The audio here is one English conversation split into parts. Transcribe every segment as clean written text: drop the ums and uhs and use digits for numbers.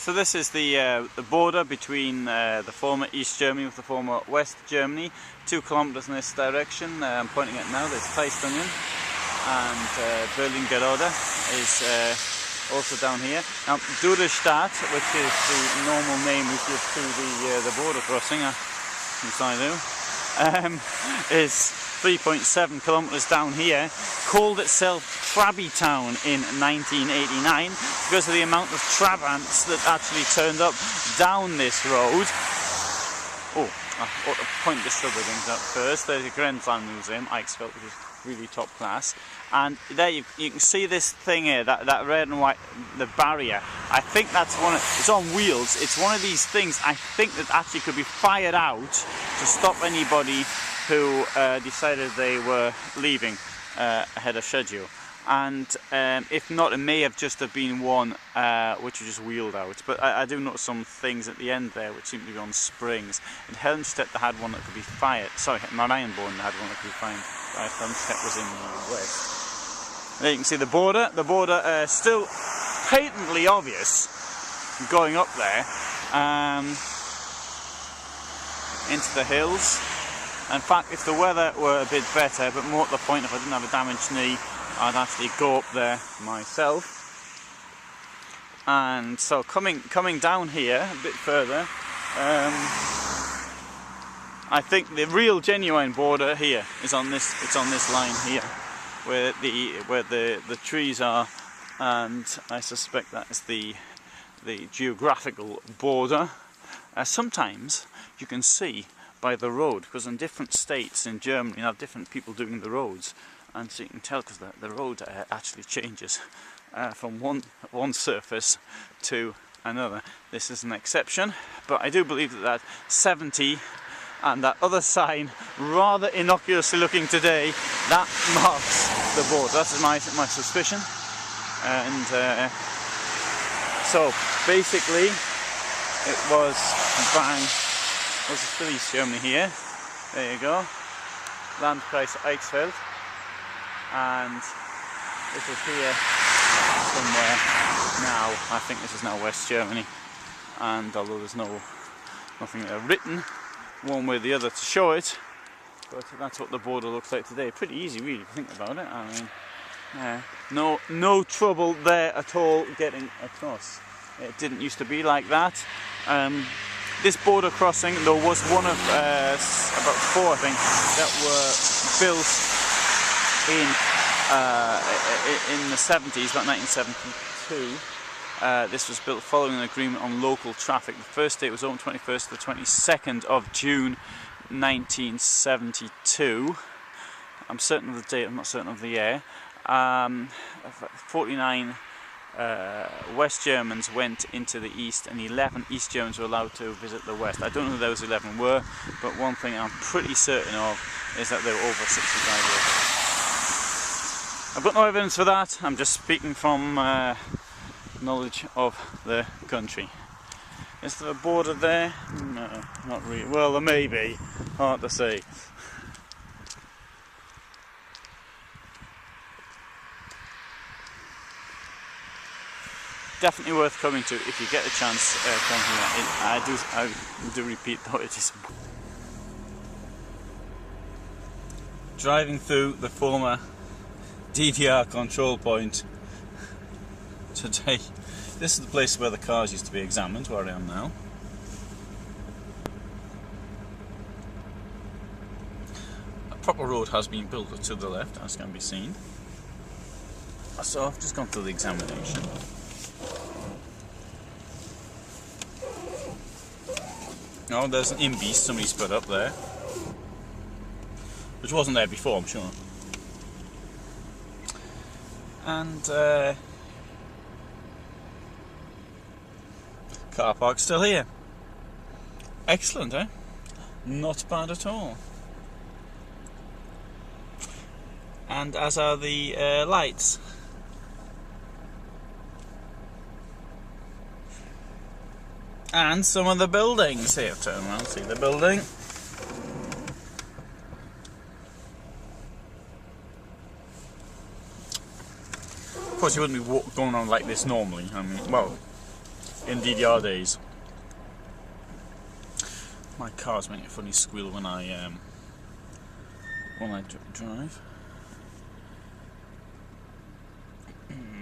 So this is the border between the former East Germany with the former West Germany. 2 kilometers in this direction. I'm pointing at now. There's Eichsfeld and Ecklingerode is also down here. Now, Stadt, which is the normal name we give to the border crossing, as I do, is 3.7 kilometers down here. Called itself Trabby Town in 1989 because of the amount of Trabants that actually turned up down this road. Oh, I ought to point this other things out first. There's a Grenzland Museum, Eichsfeld, which is really top class. And there you can see this thing here, that red and white, the barrier. I think that's it's on wheels. It's one of these things I think that actually could be fired out to stop anybody who decided they were leaving ahead of schedule. And if not, it may have just been one which was just wheeled out. But I do notice some things at the end there which seem to be on springs. In Helmstedt they had one that could be fired. Sorry, Marienborn had one that could be fired. Helmstedt was in the west. There you can see the border. The border still patently obvious going up there into the hills. In fact, if the weather were a bit better, but more at the point, if I didn't have a damaged knee, I'd actually go up there myself. And so coming down here a bit further, I think the real genuine border here is on this. It's on this line here, where the trees are, and I suspect that is the geographical border. Sometimes you can see by the road, because in different states in Germany you have different people doing the roads, and so you can tell because the road actually changes from one surface to another. This is an exception, but I do believe that 70 and that other sign, rather innocuously looking today, that marks the border. That is my suspicion. And so basically it was bang. This is still East Germany here. There you go. Landkreis Eichsfeld. And this is here somewhere now. I think this is now West Germany. And although there's nothing written one way or the other to show it, but that's what the border looks like today. Pretty easy really to think about it. I mean, no trouble there at all getting across. It didn't used to be like that. This border crossing, there was one of about 4, I think, that were built in the 70s, about 1972. This was built following an agreement on local traffic. The first date was on 21st to the 22nd of June 1972. I'm certain of the date, I'm not certain of the year. 49 West Germans went into the east, and 11 East Germans were allowed to visit the west. I don't know who those 11 were, but one thing I'm pretty certain of is that they were over 65 years old. I've got no evidence for that. I'm just speaking from knowledge of the country. Is there a border there? No, not really. Well, there may be. Hard to say. Definitely worth coming to if you get a chance. Come here. I do repeat though, it is driving through the former DDR control point today. This is the place where the cars used to be examined, where I am now. A proper road has been built to the left, as can be seen. So I've just gone through the examination. Oh, there's an imbies somebody's put up there, which wasn't there before, I'm sure. And car park still here. Excellent, eh? Not bad at all. And as are the lights. And some of the buildings here. Turn around, see the building. Of course, you wouldn't be going on like this normally. I mean, well, in DDR days. My car's making a funny squeal when I drive.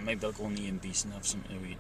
Maybe I'll go on the Imbis and have something to eat.